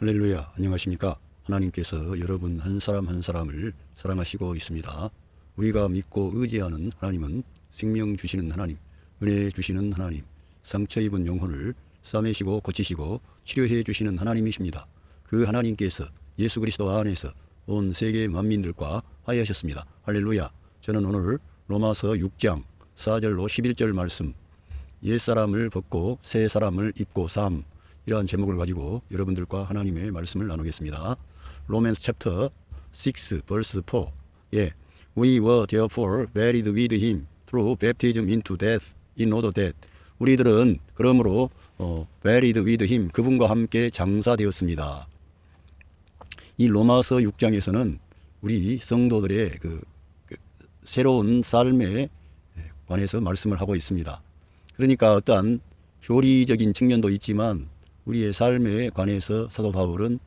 할렐루야, 안녕하십니까? 하나님께서 여러분 한 사람 한 사람을 사랑하시고 있습니다. 우리가 믿고 의지하는 하나님은 생명 주시는 하나님, 은혜 주시는 하나님, 상처 입은 영혼을 싸매시고 고치시고 치료해 주시는 하나님이십니다. 그 하나님께서 예수 그리스도 안에서 온 세계 만민들과 화해하셨습니다. 할렐루야. 저는 오늘 로마서 6장 4절로 11절 말씀, 옛사람을 벗고 새 사람을 입고 삶, 이러한 제목을 가지고 여러분들과 하나님의 말씀을 나누겠습니다. Romans chapter 6 verse 4. We were therefore buried with him through baptism into death, in order that 우리들은 그러므로 buried with him, 그분과 함께 장사되었습니다. 이 로마서 6장에서는 우리 성도들의 새로운 삶에 관해서 말씀을 하고 있습니다. 그러니까 어떠한 교리적인 측면도 있지만 우리의 삶에 관해서 사도 바울은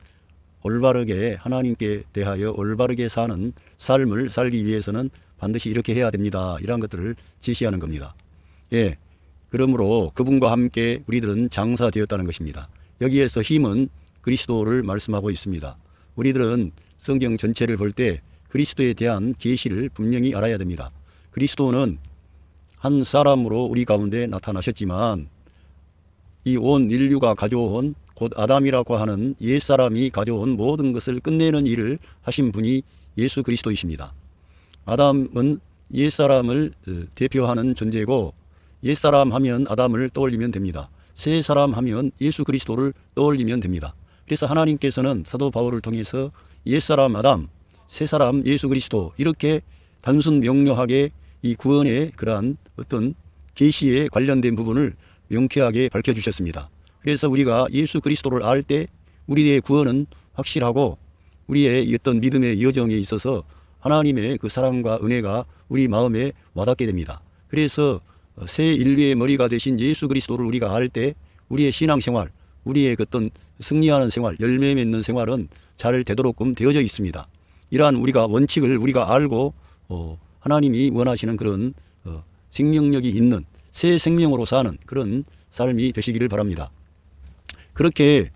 올바르게 하나님께 대하여 올바르게 사는 삶을 살기 위해서는 반드시 이렇게 해야 됩니다. 이러한 것들을 제시하는 겁니다. 그러므로 그분과 함께 우리들은 장사되었다는 것입니다. 여기에서 힘은 그리스도를 말씀하고 있습니다. 우리들은 성경 전체를 볼 때 그리스도에 대한 계시를 분명히 알아야 됩니다. 그리스도는 한 사람으로 우리 가운데 나타나셨지만 이 온 인류가 가져온 곧 아담이라고 하는 옛사람이 가져온 모든 것을 끝내는 일을 하신 분이 예수 그리스도이십니다. 아담은 옛사람을 대표하는 존재고 옛사람 하면 아담을 떠올리면 됩니다. 새 사람 하면 예수 그리스도를 떠올리면 됩니다. 그래서 하나님께서는 사도 바울을 통해서 옛사람 아담, 새 사람 예수 그리스도, 이렇게 단순 명료하게 이 구원의 그러한 어떤 계시에 관련된 부분을 명쾌하게 밝혀주셨습니다. 그래서 우리가 예수 그리스도를 알 때 우리의 구원은 확실하고 우리의 어떤 믿음의 여정에 있어서 하나님의 그 사랑과 은혜가 우리 마음에 와닿게 됩니다. 그래서 새 인류의 머리가 되신 예수 그리스도를 우리가 알 때 우리의 신앙생활, 우리의 어떤 승리하는 생활, 열매 맺는 생활은 잘 되도록끔 되어져 있습니다. 이러한 우리가 원칙을 우리가 알고 하나님이 원하시는 그런 생명력이 있는 새 생명으로 사는 그런 삶이 되시기를 바랍니다. 그렇게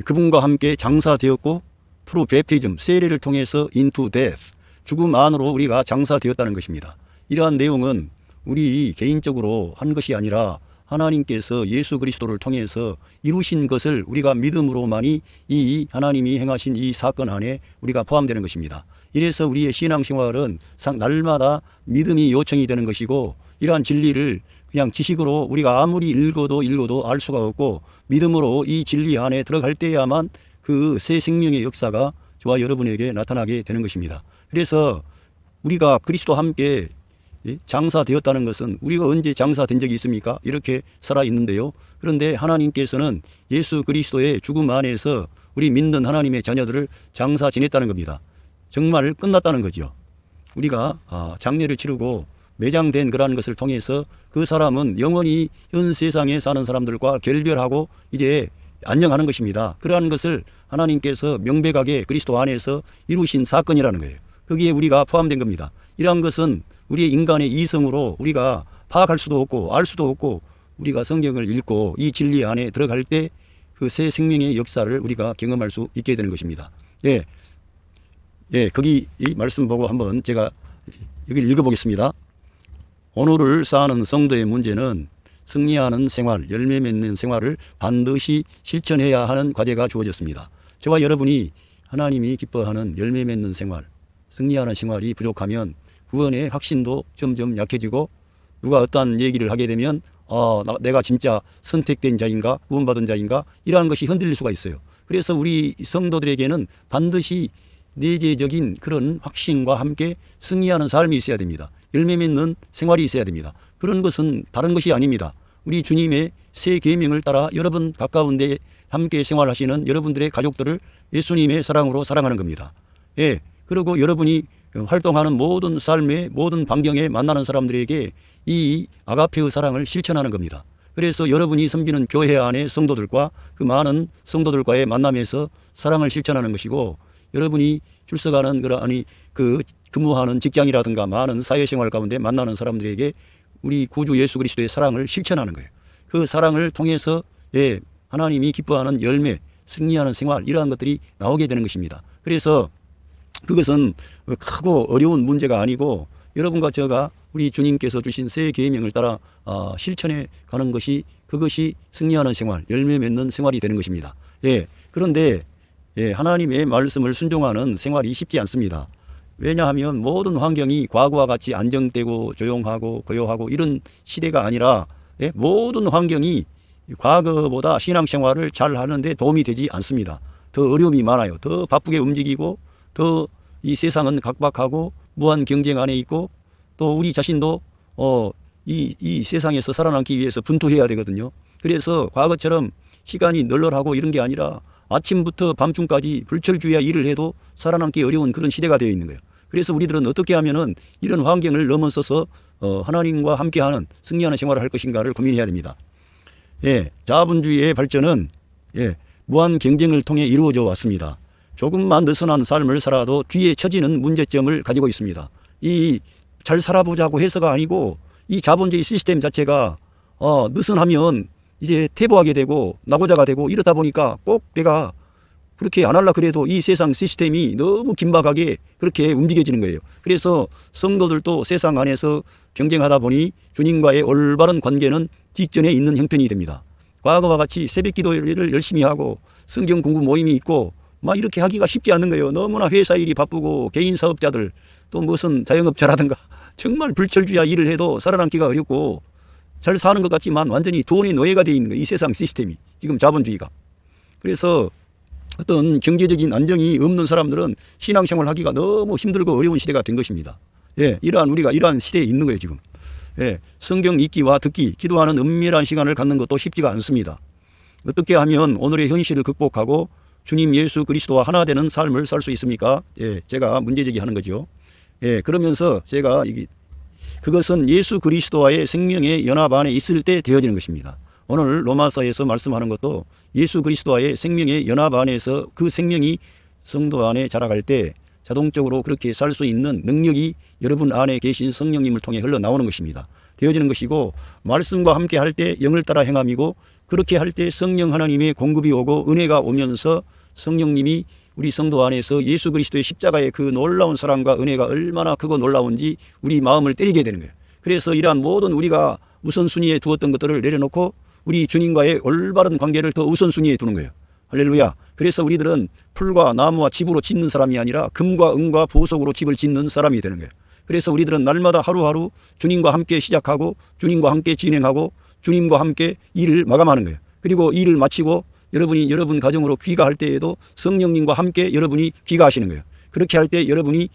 그분과 함께 장사되었고 through baptism, 세례를 통해서 into death, 죽음 안으로 우리가 장사되었다는 것입니다. 이러한 내용은 우리 개인적으로 한 것이 아니라 하나님께서 예수 그리스도를 통해서 이루신 것을 우리가 믿음으로만이 이 하나님이 행하신 이 사건 안에 우리가 포함되는 것입니다. 이래서 우리의 신앙생활은 날마다 믿음이 요청이 되는 것이고, 이러한 진리를 그냥 지식으로 우리가 아무리 읽어도 알 수가 없고 믿음으로 이 진리 안에 들어갈 때야만 그 새 생명의 역사가 저와 여러분에게 나타나게 되는 것입니다. 그래서 우리가 그리스도와 함께 장사되었다는 것은 우리가 언제 장사된 적이 있습니까? 이렇게 살아있는데요. 그런데 하나님께서는 예수 그리스도의 죽음 안에서 우리 믿는 하나님의 자녀들을 장사 지냈다는 겁니다. 정말 끝났다는 거죠. 우리가 장례를 치르고 매장된 그러한 것을 통해서 그 사람은 영원히 현 세상에 사는 사람들과 결별하고 이제 안녕하는 것입니다. 그러한 것을 하나님께서 명백하게 그리스도 안에서 이루신 사건이라는 거예요. 거기에 우리가 포함된 겁니다. 이러한 것은 우리의 인간의 이성으로 우리가 파악할 수도 없고 알 수도 없고, 우리가 성경을 읽고 이 진리 안에 들어갈 때 그 새 생명의 역사를 우리가 경험할 수 있게 되는 것입니다. 거기 이 말씀 보고 한번 제가 여기 읽어보겠습니다. 오늘을 사는 성도의 문제는 승리하는 생활, 열매 맺는 생활을 반드시 실천해야 하는 과제가 주어졌습니다. 저와 여러분이 하나님이 기뻐하는 열매 맺는 생활, 승리하는 생활이 부족하면 구원의 확신도 점점 약해지고, 누가 어떠한 얘기를 하게 되면 내가 진짜 선택된 자인가, 구원받은 자인가, 이러한 것이 흔들릴 수가 있어요. 그래서 우리 성도들에게는 반드시 내재적인 그런 확신과 함께 승리하는 삶이 있어야 됩니다. 열매 맺는 생활이 있어야 됩니다. 그런 것은 다른 것이 아닙니다. 우리 주님의 새 계명을 따라 여러분 가까운 데 함께 생활하시는 여러분들의 가족들을 예수님의 사랑으로 사랑하는 겁니다. 그리고 여러분이 활동하는 모든 삶의 모든 반경에 만나는 사람들에게 이 아가페의 사랑을 실천하는 겁니다. 그래서 여러분이 섬기는 교회 안의 성도들과 그 많은 성도들과의 만남에서 사랑을 실천하는 것이고, 여러분이 출석하는 근무하는 직장이라든가 많은 사회생활 가운데 만나는 사람들에게 우리 구주 예수 그리스도의 사랑을 실천하는 거예요. 그 사랑을 통해서 하나님이 기뻐하는 열매, 승리하는 생활, 이러한 것들이 나오게 되는 것입니다. 그래서 그것은 크고 어려운 문제가 아니고 여러분과 제가 우리 주님께서 주신 새 계명을 따라 실천해 가는 것이, 그것이 승리하는 생활, 열매 맺는 생활이 되는 것입니다. 예, 그런데 하나님의 말씀을 순종하는 생활이 쉽지 않습니다. 왜냐하면 모든 환경이 과거와 같이 안정되고 조용하고 고요하고 이런 시대가 아니라 모든 환경이 과거보다 신앙생활을 잘 하는데 도움이 되지 않습니다. 더 어려움이 많아요. 더 바쁘게 움직이고 더 이 세상은 각박하고 무한 경쟁 안에 있고 또 우리 자신도 이 세상에서 살아남기 위해서 분투해야 되거든요. 그래서 과거처럼 시간이 널널하고 이런 게 아니라 아침부터 밤중까지 불철주야 일을 해도 살아남기 어려운 그런 시대가 되어 있는 거예요. 그래서 우리들은 어떻게 하면은 이런 환경을 넘어서서 하나님과 함께하는 승리하는 생활을 할 것인가를 고민해야 됩니다. 자본주의의 발전은 무한 경쟁을 통해 이루어져 왔습니다. 조금만 느슨한 삶을 살아도 뒤에 처지는 문제점을 가지고 있습니다. 이 잘 살아보자고 해서가 아니고 이 자본주의 시스템 자체가 느슨하면 이제 퇴보하게 되고 낙오자가 되고 이러다 보니까 꼭 내가 그렇게 안 하려 그래도 이 세상 시스템이 너무 긴박하게 그렇게 움직여지는 거예요. 그래서 성도들도 세상 안에서 경쟁하다 보니 주님과의 올바른 관계는 뒷전에 있는 형편이 됩니다. 과거와 같이 새벽 기도를 열심히 하고 성경 공부 모임이 있고 막 이렇게 하기가 쉽지 않은 거예요. 너무나 회사 일이 바쁘고 개인 사업자들 또 무슨 자영업자라든가 정말 불철주야 일을 해도 살아남기가 어렵고 잘 사는 것 같지만 완전히 돈의 노예가 되어 있는 거예요. 이 세상 시스템이, 지금 자본주의가. 그래서 어떤 경제적인 안정이 없는 사람들은 신앙생활 하기가 너무 힘들고 어려운 시대가 된 것입니다. 우리가 이러한 시대에 있는 거예요, 지금. 성경 읽기와 듣기, 기도하는 은밀한 시간을 갖는 것도 쉽지가 않습니다. 어떻게 하면 오늘의 현실을 극복하고 주님 예수 그리스도와 하나 되는 삶을 살 수 있습니까? 제가 문제제기하는 거죠. 그러면서 제가 그것은 예수 그리스도와의 생명의 연합 안에 있을 때 되어지는 것입니다. 오늘 로마서에서 말씀하는 것도 예수 그리스도와의 생명의 연합 안에서 그 생명이 성도 안에 자라갈 때 자동적으로 그렇게 살 수 있는 능력이 여러분 안에 계신 성령님을 통해 흘러나오는 것입니다. 되어지는 것이고, 말씀과 함께 할 때 영을 따라 행함이고, 그렇게 할 때 성령 하나님의 공급이 오고 은혜가 오면서 성령님이 우리 성도 안에서 예수 그리스도의 십자가의 그 놀라운 사랑과 은혜가 얼마나 크고 놀라운지 우리 마음을 때리게 되는 거예요. 그래서 이러한 모든 우리가 우선순위에 두었던 것들을 내려놓고 우리 주님과의 올바른 관계를 더 우선순위에 두는 거예요. 할렐루야. 그래서 우리들은 풀과 나무와 집으로 짓는 사람이 아니라 금과 은과 보석으로 집을 짓는 사람이 되는 거예요. 그래서 우리들은 날마다 하루하루 주님과 함께 시작하고 주님과 함께 진행하고 주님과 함께 일을 마감하는 거예요. 그리고 일을 마치고 여러분이 여러분 가정으로 귀가할 때에도 성령님과 함께 여러분이 귀가하시는 거예요. 그렇게 할 때 여러분이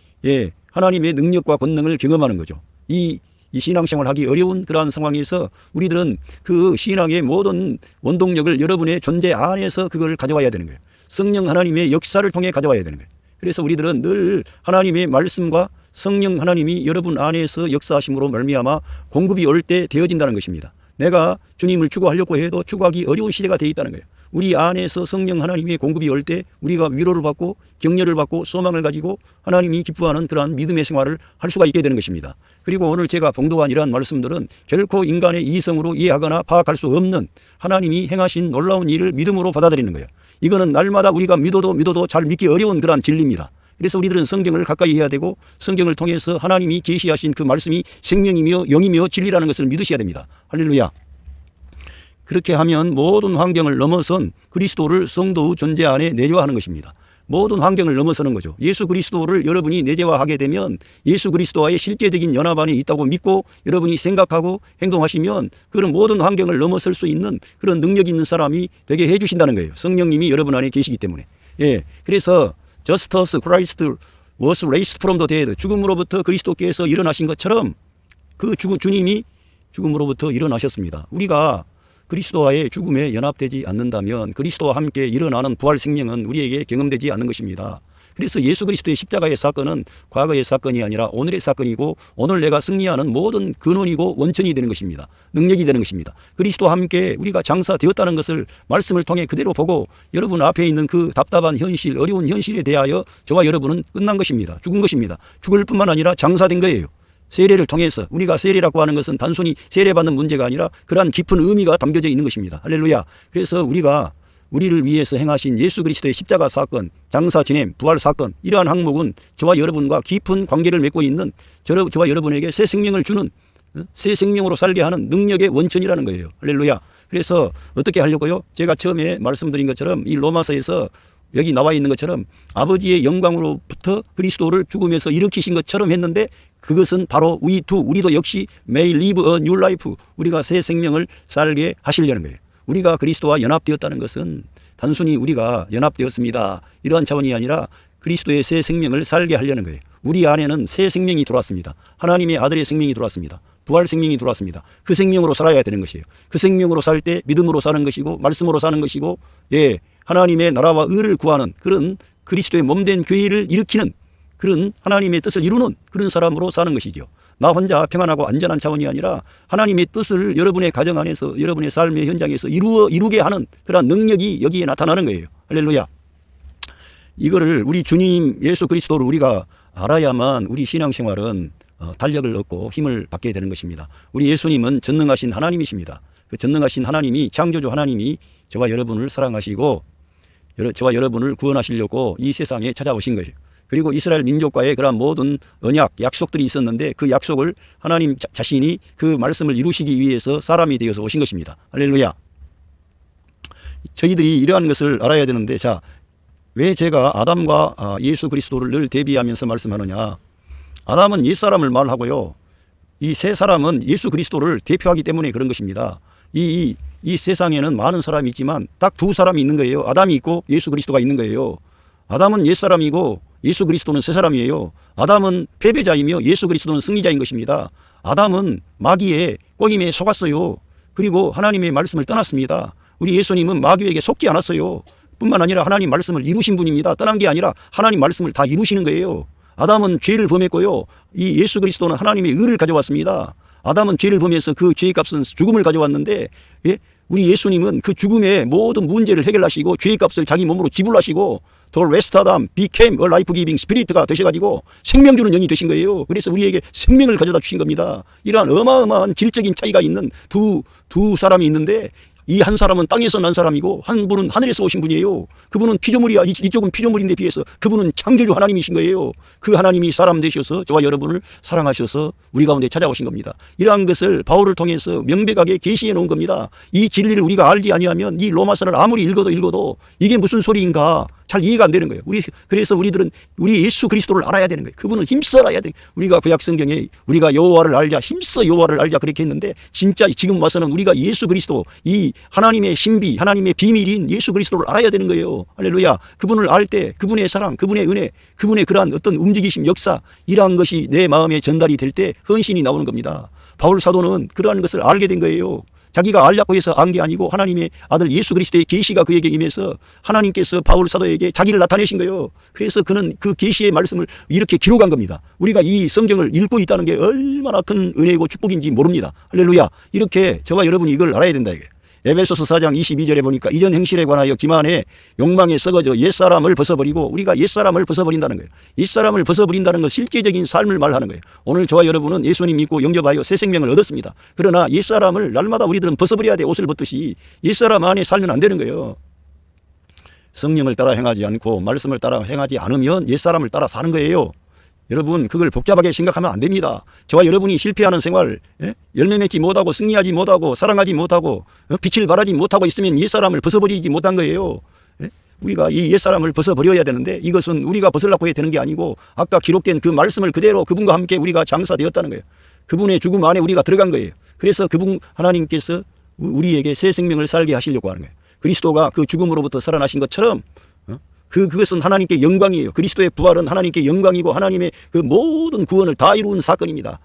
하나님의 능력과 권능을 경험하는 거죠. 이 신앙생활 하기 어려운 그러한 상황에서 우리들은 그 신앙의 모든 원동력을 여러분의 존재 안에서 그걸 가져와야 되는 거예요. 성령 하나님의 역사를 통해 가져와야 되는 거예요. 그래서 우리들은 늘 하나님의 말씀과 성령 하나님이 여러분 안에서 역사하심으로 말미암아 공급이 올 때 되어진다는 것입니다. 내가 주님을 추구하려고 해도 추구하기 어려운 시대가 되어 있다는 거예요. 우리 안에서 성령 하나님의 공급이 올 때 우리가 위로를 받고 격려를 받고 소망을 가지고 하나님이 기뻐하는 그러한 믿음의 생활을 할 수가 있게 되는 것입니다. 그리고 오늘 제가 봉독한 이러한 말씀들은 결코 인간의 이성으로 이해하거나 파악할 수 없는 하나님이 행하신 놀라운 일을 믿음으로 받아들이는 거예요. 이거는 날마다 우리가 믿어도 잘 믿기 어려운 그러한 진리입니다. 그래서 우리들은 성경을 가까이 해야 되고 성경을 통해서 하나님이 계시하신 그 말씀이 생명이며 영이며 진리라는 것을 믿으셔야 됩니다. 할렐루야. 그렇게 하면 모든 환경을 넘어선 그리스도를 성도의 존재 안에 내재화하는 것입니다. 모든 환경을 넘어서는 거죠. 예수 그리스도를 여러분이 내재화하게 되면 예수 그리스도와의 실제적인 연합 안에 있다고 믿고 여러분이 생각하고 행동하시면 그런 모든 환경을 넘어설 수 있는 그런 능력 있는 사람이 되게 해주신다는 거예요. 성령님이 여러분 안에 계시기 때문에. 그래서 Justus Christ was raised from the dead. 죽음으로부터 그리스도께서 일어나신 것처럼 그 주님이 죽음으로부터 일어나셨습니다. 우리가 그리스도와의 죽음에 연합되지 않는다면 그리스도와 함께 일어나는 부활 생명은 우리에게 경험되지 않는 것입니다. 그래서 예수 그리스도의 십자가의 사건은 과거의 사건이 아니라 오늘의 사건이고 오늘 내가 승리하는 모든 근원이고 원천이 되는 것입니다. 능력이 되는 것입니다. 그리스도와 함께 우리가 장사되었다는 것을 말씀을 통해 그대로 보고 여러분 앞에 있는 그 답답한 현실, 어려운 현실에 대하여 저와 여러분은 끝난 것입니다. 죽은 것입니다. 죽을 뿐만 아니라 장사된 거예요. 세례를 통해서 우리가 세례라고 하는 것은 단순히 세례받는 문제가 아니라 그러한 깊은 의미가 담겨져 있는 것입니다. 할렐루야. 그래서 우리가 우리를 위해서 행하신 예수 그리스도의 십자가 사건, 장사 지냄, 부활 사건, 이러한 항목은 저와 여러분과 깊은 관계를 맺고 있는 저와 여러분에게 새 생명을 주는, 새 생명으로 살게 하는 능력의 원천이라는 거예요. 할렐루야. 그래서 어떻게 하려고요? 제가 처음에 말씀드린 것처럼 이 로마서에서 여기 나와 있는 것처럼 아버지의 영광으로부터 그리스도를 죽음에서 일으키신 것처럼 했는데, 그것은 바로 우리도 역시 may live a new life, 우리가 새 생명을 살게 하시려는 거예요. 우리가 그리스도와 연합되었다는 것은 단순히 우리가 연합되었습니다, 이러한 차원이 아니라 그리스도의 새 생명을 살게 하려는 거예요. 우리 안에는 새 생명이 들어왔습니다. 하나님의 아들의 생명이 들어왔습니다. 부활 생명이 들어왔습니다. 그 생명으로 살아야 되는 것이에요. 그 생명으로 살 때 믿음으로 사는 것이고, 말씀으로 사는 것이고, 하나님의 나라와 의를 구하는 그런 그리스도의 몸된 교회를 일으키는 그런 하나님의 뜻을 이루는 그런 사람으로 사는 것이죠. 나 혼자 평안하고 안전한 차원이 아니라 하나님의 뜻을 여러분의 가정 안에서, 여러분의 삶의 현장에서 이루게 하는 그런 능력이 여기에 나타나는 거예요. 할렐루야. 이거를 우리 주님 예수 그리스도를 우리가 알아야만 우리 신앙생활은 달력을 얻고 힘을 받게 되는 것입니다. 우리 예수님은 전능하신 하나님이십니다. 그 전능하신 하나님이, 창조주 하나님이 저와 여러분을 사랑하시고 저와 여러분을 구원하시려고 이 세상에 찾아오신 거예요. 그리고 이스라엘 민족과의 그런 모든 언약, 약속들이 있었는데 그 약속을 하나님 자신이 그 말씀을 이루시기 위해서 사람이 되어서 오신 것입니다. 할렐루야. 저희들이 이러한 것을 알아야 되는데, 자, 왜 제가 아담과 예수 그리스도를 늘 대비하면서 말씀하느냐. 아담은 옛사람을 말하고요, 이 새 사람은 예수 그리스도를 대표하기 때문에 그런 것입니다. 이 세상에는 많은 사람이 있지만 딱 두 사람이 있는 거예요. 아담이 있고 예수 그리스도가 있는 거예요. 아담은 옛사람이고 예수 그리스도는 새 사람이에요. 아담은 패배자이며 예수 그리스도는 승리자인 것입니다. 아담은 마귀의 꼬임에 속았어요. 그리고 하나님의 말씀을 떠났습니다. 우리 예수님은 마귀에게 속지 않았어요. 뿐만 아니라 하나님 말씀을 이루신 분입니다. 떠난 게 아니라 하나님 말씀을 다 이루시는 거예요. 아담은 죄를 범했고요, 이 예수 그리스도는 하나님의 의를 가져왔습니다. 아담은 죄를 범해서 그 죄의 값은 죽음을 가져왔는데, 우리 예수님은 그 죽음의 모든 문제를 해결하시고 죄의 값을 자기 몸으로 지불하시고 The rest Adam became a life-giving spirit가 되셔가지고 생명 주는 영이 되신 거예요. 그래서 우리에게 생명을 가져다 주신 겁니다. 이러한 어마어마한 질적인 차이가 있는 두 사람이 있는데, 이 한 사람은 땅에서 난 사람이고 한 분은 하늘에서 오신 분이에요. 그분은 피조물이야. 이쪽은 피조물인데 비해서 그분은 창조주 하나님이신 거예요. 그 하나님이 사람 되셔서 저와 여러분을 사랑하셔서 우리 가운데 찾아오신 겁니다. 이러한 것을 바울을 통해서 명백하게 계시해 놓은 겁니다. 이 진리를 우리가 알지 아니하면 이 로마서를 아무리 읽어도 이게 무슨 소리인가 잘 이해가 안 되는 거예요. 그래서 우리들은 우리 예수 그리스도를 알아야 되는 거예요. 그분을 힘써 알아야 돼요. 우리가 구약 성경에 우리가 여호와를 알자, 힘써 여호와를 알자 그렇게 했는데, 진짜 지금 와서는 우리가 예수 그리스도, 이 하나님의 신비, 하나님의 비밀인 예수 그리스도를 알아야 되는 거예요. 할렐루야. 그분을 알 때 그분의 사랑, 그분의 은혜, 그분의 그러한 어떤 움직이심, 역사, 이러한 것이 내 마음에 전달이 될 때 헌신이 나오는 겁니다. 바울 사도는 그러한 것을 알게 된 거예요. 자기가 알려고 해서 안 게 아니고 하나님의 아들 예수 그리스도의 계시가 그에게 임해서 하나님께서 바울 사도에게 자기를 나타내신 거예요. 그래서 그는 그 계시의 말씀을 이렇게 기록한 겁니다. 우리가 이 성경을 읽고 있다는 게 얼마나 큰 은혜고 축복인지 모릅니다. 할렐루야. 이렇게 저와 여러분이 이걸 알아야 된다, 이게. 에베소서 4장 22절에 보니까 이전 행실에 관하여 기만에 욕망에 썩어져 옛사람을 벗어버리고, 우리가 옛사람을 벗어버린다는 거예요. 옛사람을 벗어버린다는 건 실제적인 삶을 말하는 거예요. 오늘 저와 여러분은 예수님 믿고 영접하여 새 생명을 얻었습니다. 그러나 옛사람을 날마다 우리들은 벗어버려야 돼. 옷을 벗듯이 옛사람 안에 살면 안 되는 거예요. 성령을 따라 행하지 않고 말씀을 따라 행하지 않으면 옛사람을 따라 사는 거예요. 여러분, 그걸 복잡하게 생각하면 안 됩니다. 저와 여러분이 실패하는 생활, 열매 맺지 못하고 승리하지 못하고 사랑하지 못하고 빛을 발하지 못하고 있으면 옛사람을 벗어버리지 못한 거예요. 우리가 이 옛사람을 벗어버려야 되는데, 이것은 우리가 벗으려고 해야 되는 게 아니고 아까 기록된 그 말씀을 그대로 그분과 함께 우리가 장사되었다는 거예요. 그분의 죽음 안에 우리가 들어간 거예요. 그래서 그분 하나님께서 우리에게 새 생명을 살게 하시려고 하는 거예요. 그리스도가 그 죽음으로부터 살아나신 것처럼 그것은 하나님께 영광이에요. 그리스도의 부활은 하나님께 영광이고 하나님의 그 모든 구원을 다 이룬 사건입니다.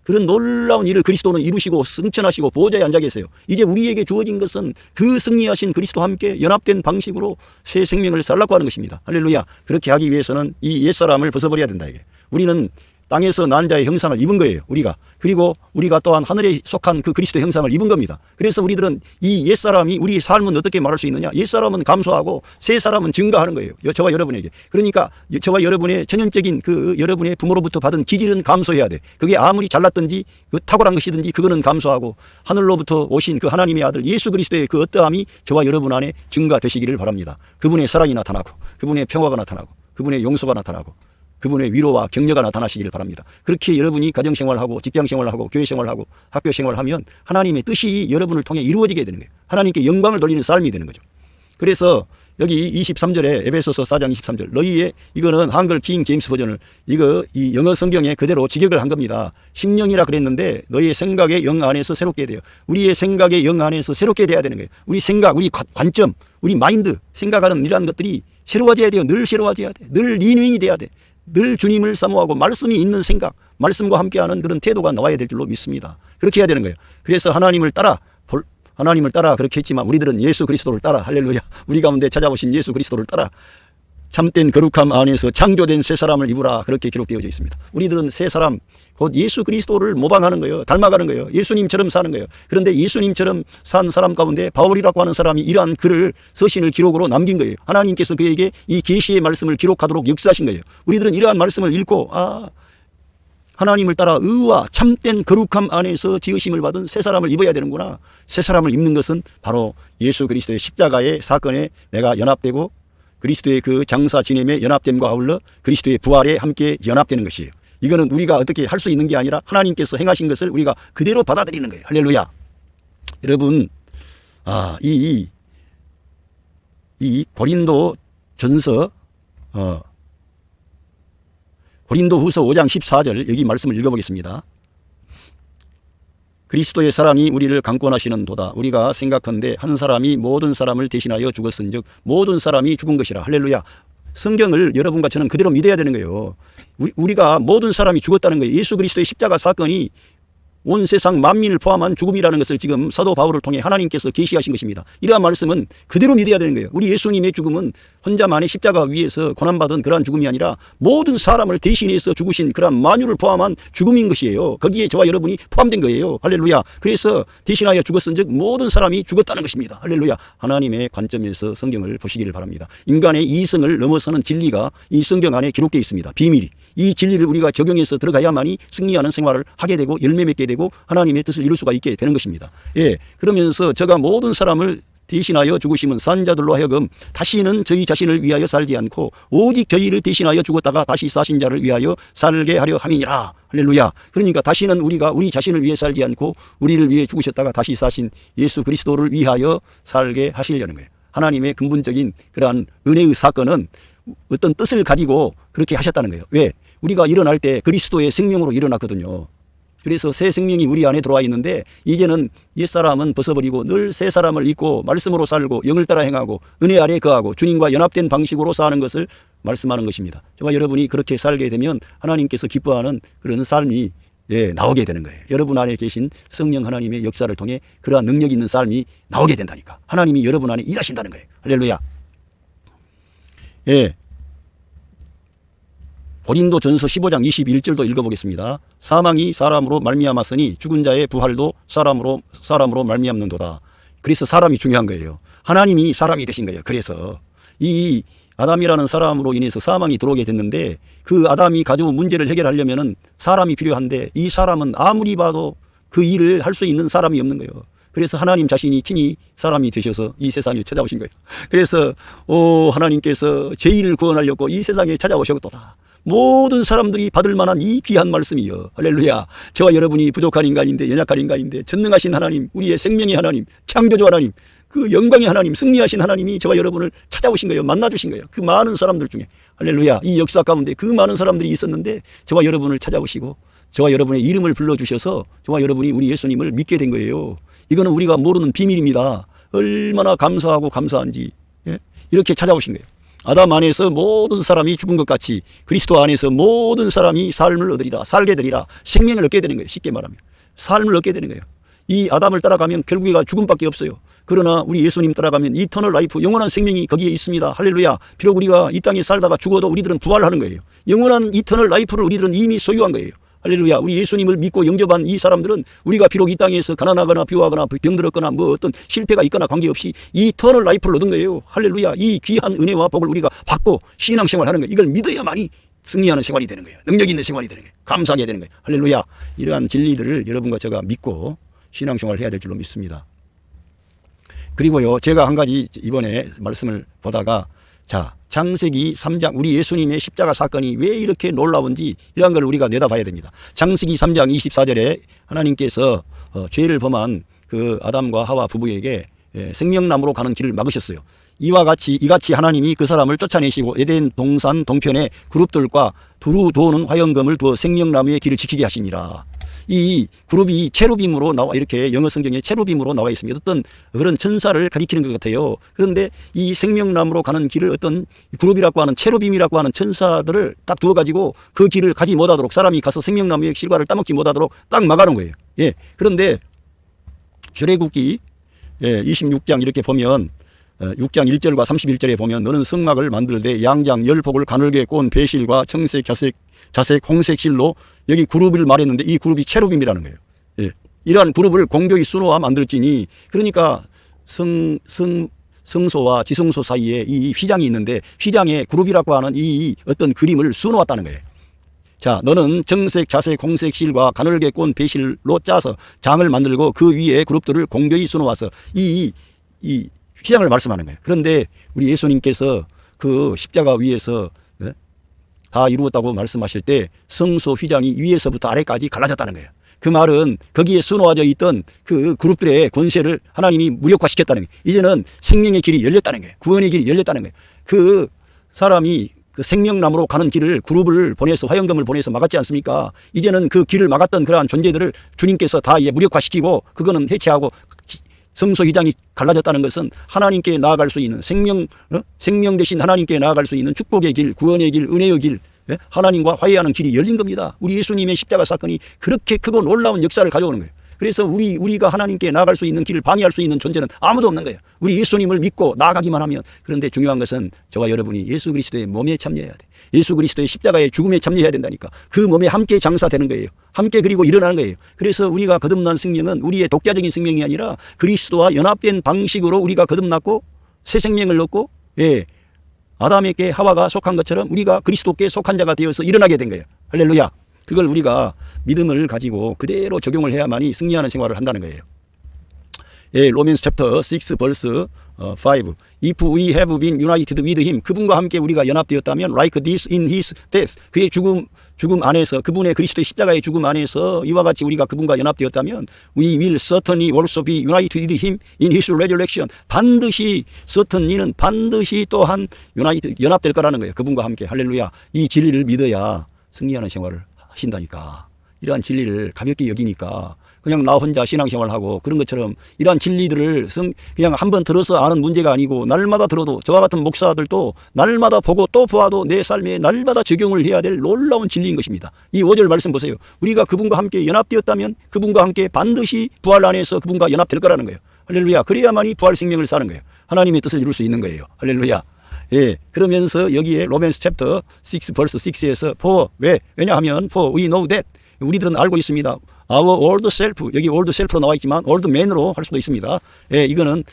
그런 놀라운 일을 그리스도는 이루시고 승천하시고 보좌에 앉아 계세요. 이제 우리에게 주어진 것은 그 승리하신 그리스도와 함께 연합된 방식으로 새 생명을 살라고 하는 것입니다. 할렐루야. 그렇게 하기 위해서는 이 옛사람을 벗어버려야 된다, 이게. 우리는 땅에서 난 자의 형상을 입은 거예요. 우리가. 그리고 우리가 또한 하늘에 속한 그 그리스도의 형상을 입은 겁니다. 그래서 우리들은 이 옛사람이 우리 삶은 어떻게 말할 수 있느냐. 옛사람은 감소하고 새 사람은 증가하는 거예요. 저와 여러분에게. 그러니까 저와 여러분의 천연적인 그 여러분의 부모로부터 받은 기질은 감소해야 돼. 그게 아무리 잘났든지 그 탁월한 것이든지 그거는 감소하고 하늘로부터 오신 그 하나님의 아들 예수 그리스도의 그 어떠함이 저와 여러분 안에 증가되시기를 바랍니다. 그분의 사랑이 나타나고 그분의 평화가 나타나고 그분의 용서가 나타나고 그분의 위로와 격려가 나타나시기를 바랍니다. 그렇게 여러분이 가정생활하고 직장생활하고 교회생활하고 학교생활하면 하나님의 뜻이 여러분을 통해 이루어지게 되는 거예요. 하나님께 영광을 돌리는 삶이 되는 거죠. 그래서 여기 23절에 에베소서 4장 23절 너희의 이거는 한글 킹 제임스 버전을 이 영어 성경에 그대로 직역을 한 겁니다. 심령이라 그랬는데 너희의 생각의 영 안에서 새롭게 돼요. 우리의 생각의 영 안에서 새롭게 돼야 되는 거예요. 우리 생각, 우리 관점, 우리 마인드, 생각하는 이러한 것들이 새로워져야 돼요. 늘 새로워져야 돼. 늘 리뉴잉이 돼야 돼. 늘 주님을 사모하고 말씀이 있는 생각, 말씀과 함께하는 그런 태도가 나와야 될 줄로 믿습니다. 그렇게 해야 되는 거예요. 그래서 하나님을 따라 그렇게 했지만 우리들은 예수 그리스도를 따라 할렐루야. 우리 가운데 찾아오신 예수 그리스도를 따라 참된 거룩함 안에서 창조된 새 사람을 입으라 그렇게 기록되어져 있습니다. 우리들은 새 사람 곧 예수 그리스도를 모방하는 거예요. 닮아가는 거예요. 예수님처럼 사는 거예요. 그런데 예수님처럼 산 사람 가운데 바울이라고 하는 사람이 이러한 글을 서신을 기록으로 남긴 거예요. 하나님께서 그에게 이 계시의 말씀을 기록하도록 역사하신 거예요. 우리들은 이러한 말씀을 읽고 하나님을 따라 의와 참된 거룩함 안에서 지으심을 받은 새 사람을 입어야 되는구나. 새 사람을 입는 것은 바로 예수 그리스도의 십자가의 사건에 내가 연합되고 그리스도의 그 장사 지냄에 연합됨과 아울러 그리스도의 부활에 함께 연합되는 것이에요. 이거는 우리가 어떻게 할 수 있는 게 아니라 하나님께서 행하신 것을 우리가 그대로 받아들이는 거예요. 할렐루야. 여러분, 이 고린도 전서, 고린도 후서 5장 14절 여기 말씀을 읽어보겠습니다. 그리스도의 사랑이 우리를 강권하시는 도다. 우리가 생각한데 한 사람이 모든 사람을 대신하여 죽었은즉 모든 사람이 죽은 것이라. 할렐루야. 성경을 여러분과 저는 그대로 믿어야 되는 거예요. 우리가 모든 사람이 죽었다는 거예요. 예수 그리스도의 십자가 사건이 온 세상 만민을 포함한 죽음이라는 것을 지금 사도 바울을 통해 하나님께서 계시하신 것입니다. 이러한 말씀은 그대로 믿어야 되는 거예요. 우리 예수님의 죽음은 혼자만의 십자가 위에서 고난받은 그러한 죽음이 아니라 모든 사람을 대신해서 죽으신 그러한 만유를 포함한 죽음인 것이에요. 거기에 저와 여러분이 포함된 거예요. 할렐루야. 그래서 대신하여 죽었은즉 모든 사람이 죽었다는 것입니다. 할렐루야. 하나님의 관점에서 성경을 보시기를 바랍니다. 인간의 이성을 넘어서는 진리가 이 성경 안에 기록되어 있습니다. 비밀이. 이 진리를 우리가 적용해서 들어가야만이 승리하는 생활을 하게 되고 열매 맺게 되고 하나님의 뜻을 이룰 수가 있게 되는 것입니다. 그러면서 저가 모든 사람을 대신하여 죽으심은 산자들로 하여금 다시는 저희 자신을 위하여 살지 않고 오직 저희를 대신하여 죽었다가 다시 사신 자를 위하여 살게 하려 함이니라. 할렐루야. 그러니까 다시는 우리가 우리 자신을 위해 살지 않고 우리를 위해 죽으셨다가 다시 사신 예수 그리스도를 위하여 살게 하시려는 거예요. 하나님의 근본적인 그러한 은혜의 사건은 어떤 뜻을 가지고 그렇게 하셨다는 거예요. 왜? 우리가 일어날 때 그리스도의 생명으로 일어났거든요. 그래서 새 생명이 우리 안에 들어와 있는데 이제는 옛사람은 벗어버리고 늘 새 사람을 입고 말씀으로 살고 영을 따라 행하고 은혜 아래 거하고 주님과 연합된 방식으로 사는 것을 말씀하는 것입니다. 저와 여러분이 그렇게 살게 되면 하나님께서 기뻐하는 그런 삶이 나오게 되는 거예요. 여러분 안에 계신 성령 하나님의 역사를 통해 그러한 능력 있는 삶이 나오게 된다니까. 하나님이 여러분 안에 일하신다는 거예요. 할렐루야. 고린도 전서 15장 21절도 읽어보겠습니다. 사망이 사람으로 말미암았으니 죽은 자의 부활도 사람으로 말미암는도다. 그래서 사람이 중요한 거예요. 하나님이 사람이 되신 거예요. 그래서 이 아담이라는 사람으로 인해서 사망이 들어오게 됐는데 그 아담이 가져온 문제를 해결하려면은 사람이 필요한데 이 사람은 아무리 봐도 그 일을 할 수 있는 사람이 없는 거예요. 그래서 하나님 자신이 친히 사람이 되셔서 이 세상에 찾아오신 거예요. 그래서 하나님께서 죄인을 구원하려고 이 세상에 찾아오셨도다. 모든 사람들이 받을 만한 이 귀한 말씀이요. 할렐루야. 저와 여러분이 부족한 인간인데 연약한 인간인데 전능하신 하나님, 우리의 생명의 하나님, 창조주 하나님, 그 영광의 하나님, 승리하신 하나님이 저와 여러분을 찾아오신 거예요. 만나주신 거예요. 그 많은 사람들 중에. 할렐루야. 이 역사 가운데 그 많은 사람들이 있었는데 저와 여러분을 찾아오시고 저와 여러분의 이름을 불러주셔서 저와 여러분이 우리 예수님을 믿게 된 거예요. 이거는 우리가 모르는 비밀입니다. 얼마나 감사하고 감사한지 이렇게 찾아오신 거예요. 아담 안에서 모든 사람이 죽은 것 같이 그리스도 안에서 모든 사람이 삶을 얻으리라, 살게 되리라, 생명을 얻게 되는 거예요. 쉽게 말하면 삶을 얻게 되는 거예요. 이 아담을 따라가면 결국에가 죽음밖에 없어요. 그러나 우리 예수님 따라가면 이터널 라이프, 영원한 생명이 거기에 있습니다. 할렐루야. 비록 우리가 이 땅에 살다가 죽어도 우리들은 부활하는 거예요. 영원한 이터널 라이프를 우리들은 이미 소유한 거예요. 할렐루야. 우리 예수님을 믿고 영접한 이 사람들은 우리가 비록 이 땅에서 가난하거나 비호하거나 병들었거나 뭐 어떤 실패가 있거나 관계없이 이터널 라이프를 얻은 거예요. 할렐루야. 이 귀한 은혜와 복을 우리가 받고 신앙생활하는 거예요. 이걸 믿어야만이 승리하는 생활이 되는 거예요. 능력 있는 생활이 되는 거예요. 감사하게 되는 거예요. 할렐루야. 이러한 진리들을 여러분과 제가 믿고 신앙생활을 해야 될 줄로 믿습니다. 그리고요, 제가 한 가지 이번에 말씀을 보다가, 자, 창세기 3장, 우리 예수님의 십자가 사건이 왜 이렇게 놀라운지 이런 걸 우리가 내다봐야 됩니다. 창세기 3장 24절에 하나님께서 죄를 범한 그 아담과 하와 부부에게 생명나무로 가는 길을 막으셨어요. 이같이 하나님이 그 사람을 쫓아내시고 에덴 동산 동편에 그룹들과 두루 도는 화영검을 두어 생명나무의 길을 지키게 하시니라. 이 그룹이 체루빔으로 나와, 이렇게 영어 성경에 체루빔으로 나와 있습니다. 어떤 그런 천사를 가리키는 것 같아요. 그런데 이 생명나무로 가는 길을 어떤 그룹이라고 하는 체루빔이라고 하는 천사들을 딱 두어가지고 그 길을 가지 못하도록, 사람이 가서 생명나무의 실과를 따먹지 못하도록 딱 막아놓은 거예요. 예. 그런데 출애굽기 26장 이렇게 보면 6장 1절과 31절에 보면 너는 성막을 만들되 양장 열폭을 가늘게 꼰 배실과 청색 자색 홍색 실로, 여기 그룹을 말했는데 이 그룹이 체루빔이라는 거예요. 예. 이러한 그룹을 공교히 수놓아 만들지니, 그러니까 성소와 지성소 사이에 이 휘장이 있는데 휘장에 그룹이라고 하는 이 어떤 그림을 수놓았다는 거예요. 자, 너는 정색, 자색, 홍색 실과 가늘게 꼰 배실로 짜서 장을 만들고 그 위에 그룹들을 공교히 수놓아서 이 휘장을 말씀하는 거예요. 그런데 우리 예수님께서 그 십자가 위에서 다 이루었다고 말씀하실 때 성소 휘장이 위에서부터 아래까지 갈라졌다는 거예요. 그 말은 거기에 수놓아져 있던 그 그룹들의 권세를 하나님이 무력화시켰다는 거예요. 이제는 생명의 길이 열렸다는 거예요. 구원의 길이 열렸다는 거예요. 그 사람이 그 생명나무로 가는 길을 그룹을 보내서, 화영검을 보내서 막았지 않습니까? 이제는 그 길을 막았던 그러한 존재들을 주님께서 다 무력화시키고 그거는 해체하고, 성소 휘장이 갈라졌다는 것은 하나님께 나아갈 수 있는 생명 대신 하나님께 나아갈 수 있는 축복의 길, 구원의 길, 은혜의 길, 하나님과 화해하는 길이 열린 겁니다. 우리 예수님의 십자가 사건이 그렇게 크고 놀라운 역사를 가져오는 거예요. 그래서 우리가 하나님께 나아갈 수 있는 길을 방해할 수 있는 존재는 아무도 없는 거예요. 우리 예수님을 믿고 나아가기만 하면. 그런데 중요한 것은 저와 여러분이 예수 그리스도의 몸에 참여해야 돼. 예수 그리스도의 십자가의 죽음에 참여해야 된다니까. 그 몸에 함께 장사되는 거예요. 함께 그리고 일어나는 거예요. 그래서 우리가 거듭난 생명은 우리의 독자적인 생명이 아니라 그리스도와 연합된 방식으로 우리가 거듭났고 새 생명을 얻고, 아담에게 하와가 속한 것처럼 우리가 그리스도께 속한 자가 되어서 일어나게 된 거예요. 할렐루야. 그걸 우리가 믿음을 가지고 그대로 적용을 해야만이 승리하는 생활을 한다는 거예요. 로맨스 챕터 6 벌스 5. If we have been united with him, 그분과 함께 우리가 연합되었다면 like this in his death, 그의 죽음 안에서, 그분의 그리스도의 십자가의 죽음 안에서 이와 같이 우리가 그분과 연합되었다면 we will certainly also be united with him in his resurrection, 반드시 certainly는 반드시 또한 연합될 거라는 거예요. 그분과 함께. 할렐루야. 이 진리를 믿어야 승리하는 생활을 하신다니까. 이러한 진리를 가볍게 여기니까 그냥 나 혼자 신앙생활하고 그런 것처럼 이러한 진리들을 그냥 한번 들어서 아는 문제가 아니고 날마다 들어도, 저와 같은 목사들도 날마다 보고 또 보아도 내 삶에 날마다 적용을 해야 될 놀라운 진리인 것입니다. 이 5절 말씀 보세요. 우리가 그분과 함께 연합되었다면 그분과 함께 반드시 부활 안에서 그분과 연합될 거라는 거예요. 할렐루야. 그래야만이 부활 생명을 사는 거예요. 하나님의 뜻을 이룰 수 있는 거예요. 할렐루야. 그러면서 여기에 로맨스 챕터 6 벌스 6에서 왜냐하면 for we know that, 우리들은 알고 있습니다. Our old self, 여기 old self로 나와 있지만 old man으로 할 수도 있습니다. 이거는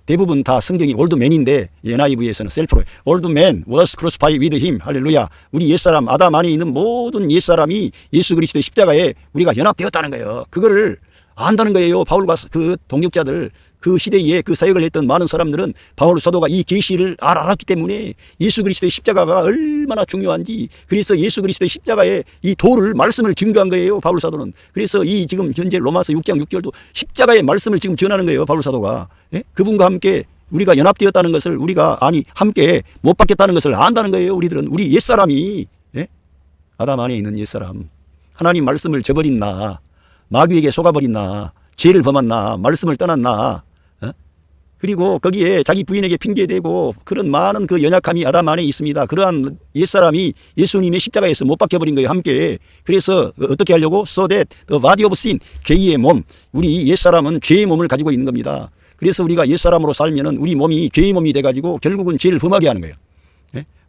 대부분 다 성경이 old man인데 NIV에서는 self로, old man was crucified with him. 할렐루야. 우리 옛사람, 아담 안에 있는 모든 옛사람이 예수 그리스도의 십자가에 우리가 연합되었다는 거예요. 그거를 안다는 거예요. 바울과 그 동역자들, 그 시대에 그 사역을 했던 많은 사람들은 바울 사도가 이 계시를 알았기 때문에 예수 그리스도의 십자가가 얼마나 중요한지, 그래서 예수 그리스도의 십자가의 이 도를, 말씀을 증거한 거예요. 바울 사도는. 그래서 이 지금 현재 로마서 6장 6절도 십자가의 말씀을 지금 전하는 거예요. 바울 사도가. 그분과 함께 우리가 연합되었다는 것을, 우리가 함께 못 받겠다는 것을 안다는 거예요. 우리들은, 우리 옛사람이, 아담 안에 있는 옛사람, 하나님 말씀을 저버린 나, 마귀에게 속아버린 나, 죄를 범한 나, 말씀을 떠난 나, 그리고 거기에 자기 부인에게 핑계대고 그런 많은 그 연약함이 아담 안에 있습니다. 그러한 옛사람이 예수님의 십자가에서 못 박혀버린 거예요, 함께. 그래서 어떻게 하려고? So that the body of sin, 죄의 몸, 우리 옛사람은 죄의 몸을 가지고 있는 겁니다. 그래서 우리가 옛사람으로 살면은 우리 몸이 죄의 몸이 돼가지고 결국은 죄를 범하게 하는 거예요.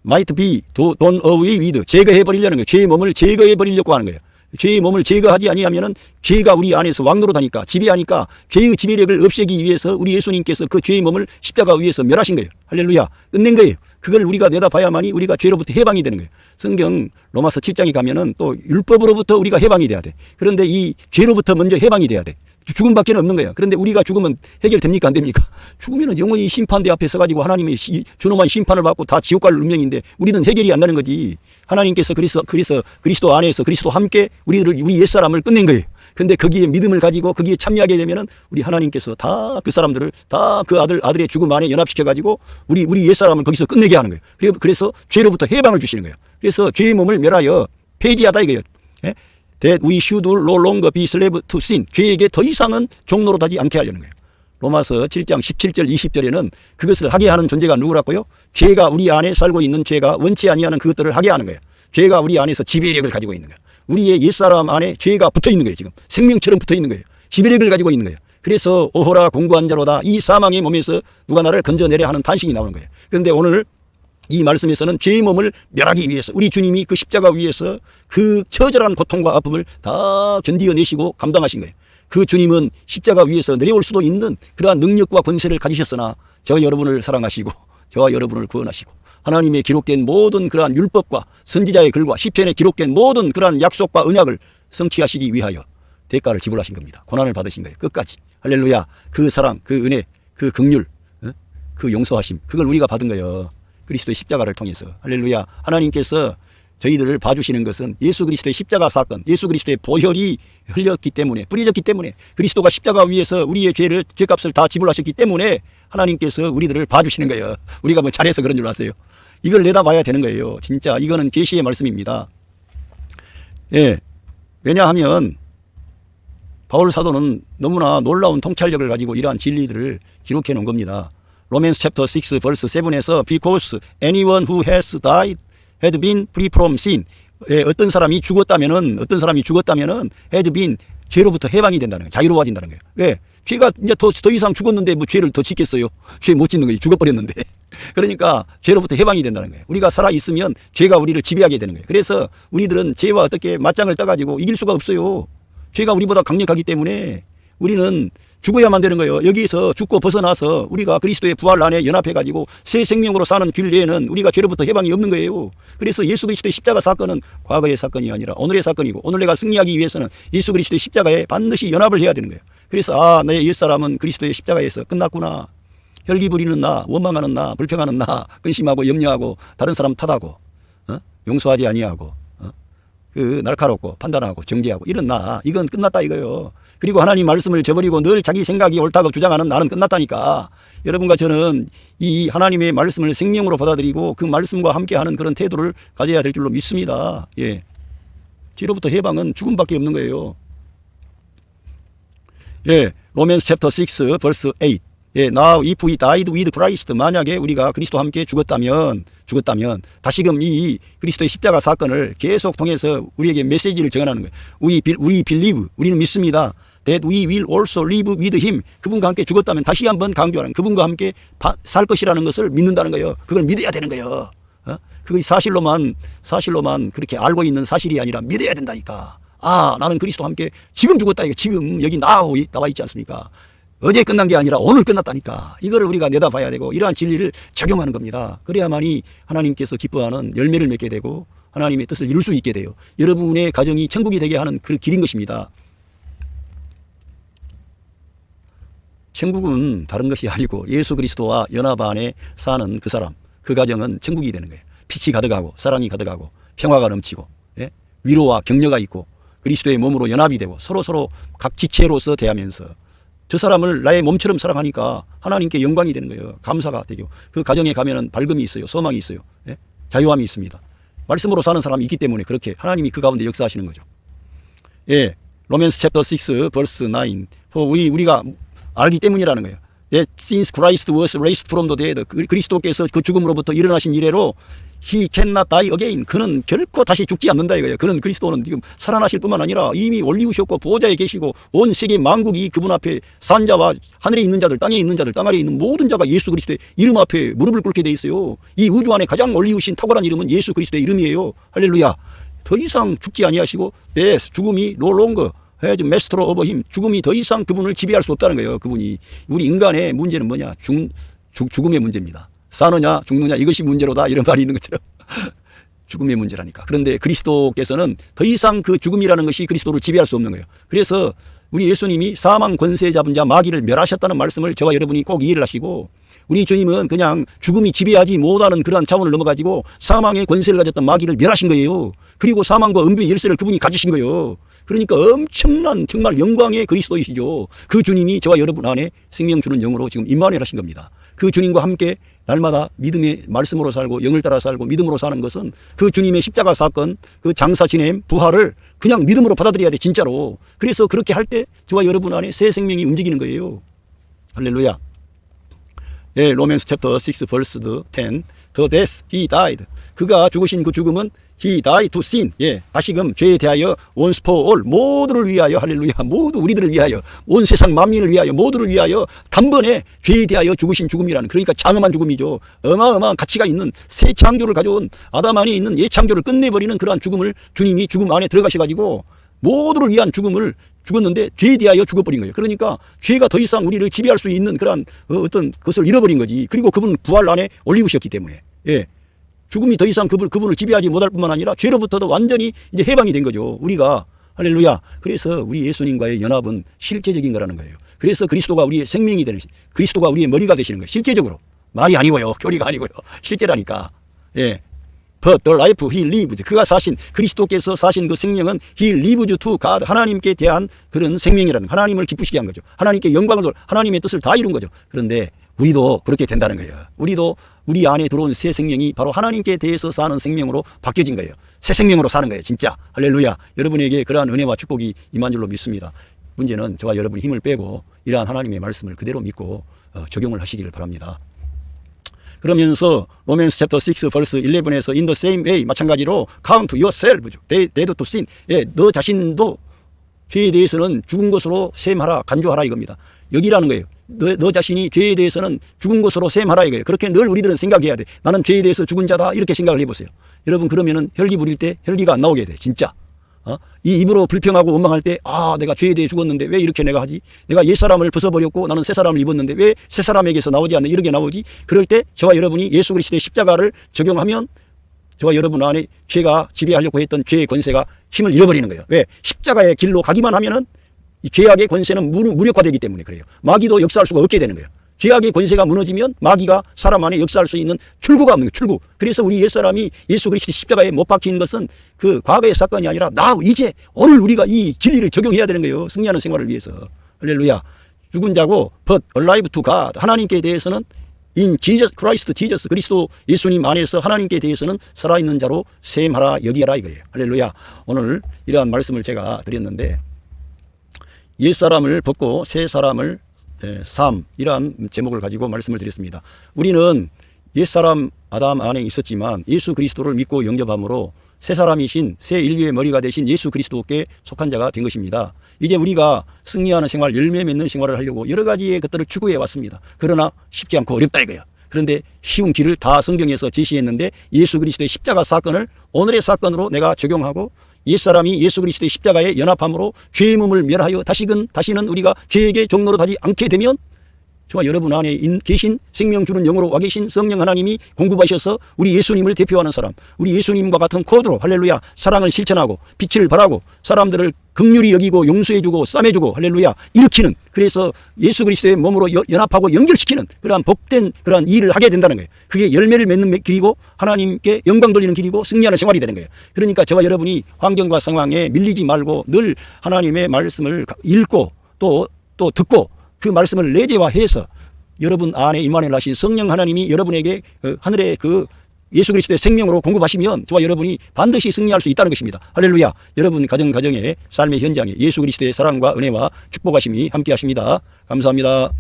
might be done away with, 제거해버리려는 거예요. 죄의 몸을 제거해버리려고 하는 거예요. 죄의 몸을 제거하지 아니하면은 죄가 우리 안에서 왕노릇하니까, 지배하니까 죄의 지배력을 없애기 위해서 우리 예수님께서 그 죄의 몸을 십자가 위에서 멸하신 거예요. 할렐루야. 끝낸 거예요. 그걸 우리가 내다봐야만이 우리가 죄로부터 해방이 되는 거예요. 성경 로마서 7장에 가면은 또 율법으로부터 우리가 해방이 돼야 돼. 그런데 이 죄로부터 먼저 해방이 돼야 돼. 죽음밖에 없는 거예요. 그런데 우리가 죽으면 해결됩니까? 안 됩니까? 죽으면 영원히 심판대 앞에 서가지고 하나님의 준엄한 심판을 받고 다 지옥 갈 운명인데 우리는 해결이 안 나는 거지. 하나님께서 그리스도 안에서 그리스도와 함께 우리 옛사람을 끝낸 거예요. 근데 거기에 믿음을 가지고 거기에 참여하게 되면은 우리 하나님께서 다 그 사람들을 다 그 아들의 죽음 안에 연합시켜가지고 우리 옛사람을 거기서 끝내게 하는 거예요. 그래서 죄로부터 해방을 주시는 거예요. 그래서 죄의 몸을 멸하여 폐지하다 이거예요. 예? That we should no longer be slave to sin. 죄에게 더 이상은 종로로 타지 않게 하려는 거예요. 로마서 7장 17절 20절에는 그것을 하게 하는 존재가 누구라고요? 죄가 우리 안에 살고 있는 죄가 원치 아니하는 그것들을 하게 하는 거예요. 죄가 우리 안에서 지배력을 가지고 있는 거예요. 우리의 옛사람 안에 죄가 붙어 있는 거예요. 지금 생명처럼 붙어 있는 거예요. 지배력을 가지고 있는 거예요. 그래서 오호라 공고한 자로다. 이 사망의 몸에서 누가 나를 건져내려 하는 탄식이 나오는 거예요. 그런데 오늘 이 말씀에서는 죄의 몸을 멸하기 위해서 우리 주님이 그 십자가 위에서 그 처절한 고통과 아픔을 다 견디어내시고 감당하신 거예요. 그 주님은 십자가 위에서 내려올 수도 있는 그러한 능력과 권세를 가지셨으나 저와 여러분을 사랑하시고 저와 여러분을 구원하시고 하나님의 기록된 모든 그러한 율법과 선지자의 글과 시편에 기록된 모든 그러한 약속과 언약을 성취하시기 위하여 대가를 지불하신 겁니다. 고난을 받으신 거예요. 끝까지. 할렐루야. 그 사랑, 그 은혜, 그 긍휼, 그 용서하심, 그걸 우리가 받은 거예요. 그리스도의 십자가를 통해서. 할렐루야. 하나님께서 저희들을 봐주시는 것은 예수 그리스도의 십자가 사건, 예수 그리스도의 보혈이 흘렸기 때문에, 뿌려졌기 때문에, 그리스도가 십자가 위에서 우리의 죄값을 다 지불하셨기 때문에 하나님께서 우리들을 봐주시는 거예요. 우리가 뭐 잘해서 그런 줄 아세요? 이걸 내다봐야 되는 거예요. 진짜 이거는 계시의 말씀입니다. 예. 왜냐하면 바울 사도는 너무나 놀라운 통찰력을 가지고 이러한 진리들을 기록해 놓은 겁니다. 로맨스 챕터 6 벌스 7에서 because anyone who has died had been free from sin. 어떤 사람이 죽었다면은 had been 죄로부터 해방이 된다는 거예요. 자유로워진다는 거예요. 왜? 죄가 이제 더 이상 죽었는데 뭐 죄를 더 짓겠어요? 죄 못 짓는 거예요. 죽어버렸는데. 그러니까 죄로부터 해방이 된다는 거예요. 우리가 살아 있으면 죄가 우리를 지배하게 되는 거예요. 그래서 우리들은 죄와 어떻게 맞짱을 떠가지고 이길 수가 없어요. 죄가 우리보다 강력하기 때문에 우리는 죽어야만 되는 거예요. 여기서 죽고 벗어나서 우리가 그리스도의 부활 안에 연합해가지고 새 생명으로 사는 길 외에는 우리가 죄로부터 해방이 없는 거예요. 그래서 예수 그리스도의 십자가 사건은 과거의 사건이 아니라 오늘의 사건이고 오늘 내가 승리하기 위해서는 예수 그리스도의 십자가에 반드시 연합을 해야 되는 거예요. 그래서 내 옛사람은 그리스도의 십자가에서 끝났구나. 혈기 부리는 나, 원망하는 나, 불평하는 나, 근심하고 염려하고 다른 사람 탓하고 용서하지 아니하고 그 날카롭고 판단하고 정죄하고 이런 나, 이건 끝났다 이거요. 그리고 하나님 말씀을 저버리고 늘 자기 생각이 옳다고 주장하는 나는 끝났다니까. 여러분과 저는 이 하나님의 말씀을 생명으로 받아들이고 그 말씀과 함께하는 그런 태도를 가져야 될 줄로 믿습니다. 예, 죄로부터 해방은 죽음밖에 없는 거예요. 예, 로맨스 챕터 6 벌스 8. 예, now if we died with Christ, 만약에 우리가 그리스도와 함께 죽었다면 다시금 이 그리스도의 십자가 사건을 계속 통해서 우리에게 메시지를 전하는 거예요. We believe, 우리는 믿습니다. That we will also live with him. 그분과 함께 죽었다면 다시 한번 강조하는 그분과 함께 살 것이라는 것을 믿는다는 거예요. 그걸 믿어야 되는 거예요. 그게 사실로만 그렇게 알고 있는 사실이 아니라 믿어야 된다니까. 아, 나는 그리스도와 함께 지금 죽었다. 이거 지금 여기 나와 있지 않습니까? 어제 끝난 게 아니라 오늘 끝났다니까. 이거를 우리가 내다봐야 되고 이러한 진리를 적용하는 겁니다. 그래야만이 하나님께서 기뻐하는 열매를 맺게 되고 하나님의 뜻을 이룰 수 있게 돼요. 여러분의 가정이 천국이 되게 하는 그 길인 것입니다. 천국은 다른 것이 아니고 예수 그리스도와 연합 안에 사는 그 사람, 그 가정은 천국이 되는 거예요. 빛이 가득하고 사랑이 가득하고 평화가 넘치고, 예? 위로와 격려가 있고 그리스도의 몸으로 연합이 되고 서로 각 지체로서 대하면서 저 사람을 나의 몸처럼 사랑하니까 하나님께 영광이 되는 거예요. 감사가 되고 그 가정에 가면은 밝음이 있어요. 소망이 있어요. 예? 자유함이 있습니다. 말씀으로 사는 사람이 있기 때문에 그렇게 하나님이 그 가운데 역사하시는 거죠. 예, 로맨스 챕터 6 벌스 9. 우리가 알기 때문이라는 거예요. that since Christ was raised from the dead, 그리스도께서 그 죽음으로부터 일어나신 이래로 he cannot die again. 그는 결코 다시 죽지 않는다 이거예요. 그는 그리스도는 지금 살아나실 뿐만 아니라 이미 올리우셨고 보좌에 계시고 온 세계 만국이 그분 앞에 산자와 하늘에 있는 자들, 땅에 있는 자들, 땅 아래에 있는 모든 자가 예수 그리스도의 이름 앞에 무릎을 꿇게 돼 있어요. 이 우주 안에 가장 올리우신 탁월한 이름은 예수 그리스도의 이름이에요. 할렐루야. 더 이상 죽지 아니하시고 죽음이 no longer has master over him. 죽음이 더 이상 그분을 지배할 수 없다는 거예요. 그분이. 우리 인간의 문제는 뭐냐? 죽음의 문제입니다. 사느냐 죽느냐 이것이 문제로다 이런 말이 있는 것처럼 죽음의 문제라니까. 그런데 그리스도께서는 더 이상 그 죽음이라는 것이 그리스도를 지배할 수 없는 거예요. 그래서 우리 예수님이 사망 권세 잡은 자 마귀를 멸하셨다는 말씀을 저와 여러분이 꼭 이해를 하시고, 우리 주님은 그냥 죽음이 지배하지 못하는 그러한 차원을 넘어가지고 사망의 권세를 가졌던 마귀를 멸하신 거예요. 그리고 사망과 은빈 열쇠를 그분이 가지신 거예요. 그러니까 엄청난 정말 영광의 그리스도이시죠. 그 주님이 저와 여러분 안에 생명 주는 영으로 지금 임마누엘 하신 겁니다. 그 주님과 함께 날마다 믿음의 말씀으로 살고 영을 따라 살고 믿음으로 사는 것은 그 주님의 십자가 사건, 그 장사 지냄, 부활을 그냥 믿음으로 받아들여야 돼, 진짜로. 그래서 그렇게 할 때 저와 여러분 안에 새 생명이 움직이는 거예요. 할렐루야. 예, 로맨스 챕터 6 verse 10. The death he died. 그가 죽으신 그 죽음은 he died to sin. 예, 다시금 죄에 대하여 once for all, 모두를 위하여, 할렐루야, 모두 우리들을 위하여, 온 세상 만민을 위하여, 모두를 위하여 단번에 죄에 대하여 죽으신 죽음이라는, 그러니까 장엄한 죽음이죠. 어마어마한 가치가 있는 새 창조를 가져온 아담 안에 있는 예 창조를 끝내버리는 그러한 죽음을 주님이 죽음 안에 들어가셔가지고 모두를 위한 죽음을 죽었는데 죄에 대하여 죽어버린 거예요. 그러니까 죄가 더 이상 우리를 지배할 수 있는 그러한 어떤 것을 잃어버린 거지. 그리고 그분 부활 안에 올리우셨기 때문에, 예, 죽음이 더 이상 그분을 지배하지 못할 뿐만 아니라 죄로부터도 완전히 이제 해방이 된 거죠, 우리가. 할렐루야. 그래서 우리 예수님과의 연합은 실제적인 거라는 거예요. 그래서 그리스도가 우리의 생명이 되는, 그리스도가 우리의 머리가 되시는 거예요. 실제적으로. 말이 아니고요, 교리가 아니고요, 실제라니까. 예. But the life he lives, 그가 사신, 그리스도께서 사신 그 생명은 he lives to God, 하나님께 대한 그런 생명이라는, 하나님을 기쁘시게 한 거죠. 하나님께 영광을 돌, 하나님의 뜻을 다 이룬 거죠. 그런데 우리도 그렇게 된다는 거예요. 우리도 우리 안에 들어온 새 생명이 바로 하나님께 대해서 사는 생명으로 바뀌어진 거예요. 새 생명으로 사는 거예요, 진짜. 할렐루야. 여러분에게 그러한 은혜와 축복이 임한 줄로 믿습니다. 문제는 저와 여러분이 힘을 빼고 이러한 하나님의 말씀을 그대로 믿고 적용을 하시기를 바랍니다. 그러면서 로맨스 챕터 6 verse 11에서 in the same way, 마찬가지로 count yourself dead to sin. 예, 너 자신도 죄에 대해서는 죽은 것으로 셈하라, 간주하라 이겁니다. 여기라는 거예요. 너 자신이 죄에 대해서는 죽은 것으로 셈하라 이거예요. 그렇게 늘 우리들은 생각해야 돼. 나는 죄에 대해서 죽은 자다, 이렇게 생각을 해보세요. 여러분, 그러면은 혈기 부릴 때 혈기가 안 나오게 돼, 진짜. 이 입으로 불평하고 원망할 때, 내가 죄에 대해 죽었는데 왜 이렇게 내가 하지? 내가 옛사람을 벗어버렸고 나는 새사람을 입었는데 왜 새사람에게서 나오지 않는, 이렇게 나오지? 그럴 때 저와 여러분이 예수 그리스도의 십자가를 적용하면 저와 여러분 안에 죄가 지배하려고 했던 죄의 권세가 힘을 잃어버리는 거예요. 왜? 십자가의 길로 가기만 하면은 이 죄악의 권세는 무력화되기 때문에 그래요. 마귀도 역사할 수가 없게 되는 거예요. 죄악의 권세가 무너지면 마귀가 사람 안에 역사할 수 있는 출구가 없는 거예요, 출구. 그래서 우리 옛사람이 예수 그리스도의 십자가에 못 박힌 것은 그 과거의 사건이 아니라 이제 오늘 우리가 이 진리를 적용해야 되는 거예요, 승리하는 생활을 위해서. 할렐루야. 죽은 자고 but alive to God, 하나님께 대해서는 in Jesus Christ, Jesus 그리스도 예수님 안에서 하나님께 대해서는 살아있는 자로 셈하라, 여기하라 이거예요. 할렐루야. 오늘 이러한 말씀을 제가 드렸는데, 옛사람을 벗고 새 사람을 삶, 이러한 제목을 가지고 말씀을 드렸습니다. 우리는 옛사람 아담 안에 있었지만 예수 그리스도를 믿고 영접함으로 새 사람이신 새 인류의 머리가 되신 예수 그리스도께 속한 자가 된 것입니다. 이제 우리가 승리하는 생활, 열매 맺는 생활을 하려고 여러 가지의 것들을 추구해 왔습니다. 그러나 쉽지 않고 어렵다 이거예요. 그런데 쉬운 길을 다 성경에서 제시했는데 예수 그리스도의 십자가 사건을 오늘의 사건으로 내가 적용하고 옛사람이 예수 그리스도의 십자가에 연합함으로 죄의 몸을 멸하여 다시는 우리가 죄에게 종로로 가지 않게 되면 저와 여러분 안에 계신 생명 주는 영으로 와 계신 성령 하나님이 공급하셔서 우리 예수님을 대표하는 사람, 우리 예수님과 같은 코드로, 할렐루야, 사랑을 실천하고 빛을 발하고 사람들을 긍휼히 여기고 용서해주고 싸매주고, 할렐루야, 일으키는, 그래서 예수 그리스도의 몸으로 연합하고 연결시키는 그러한 복된 그러한 일을 하게 된다는 거예요. 그게 열매를 맺는 길이고 하나님께 영광 돌리는 길이고 승리하는 생활이 되는 거예요. 그러니까 저와 여러분이 환경과 상황에 밀리지 말고 늘 하나님의 말씀을 읽고 또 듣고 그 말씀을 내재화해서 여러분 안에 임마누엘 하신 성령 하나님이 여러분에게 하늘의 그 예수 그리스도의 생명으로 공급하시면 저와 여러분이 반드시 승리할 수 있다는 것입니다. 할렐루야. 여러분 가정의 삶의 현장에 예수 그리스도의 사랑과 은혜와 축복하심이 함께 하십니다. 감사합니다.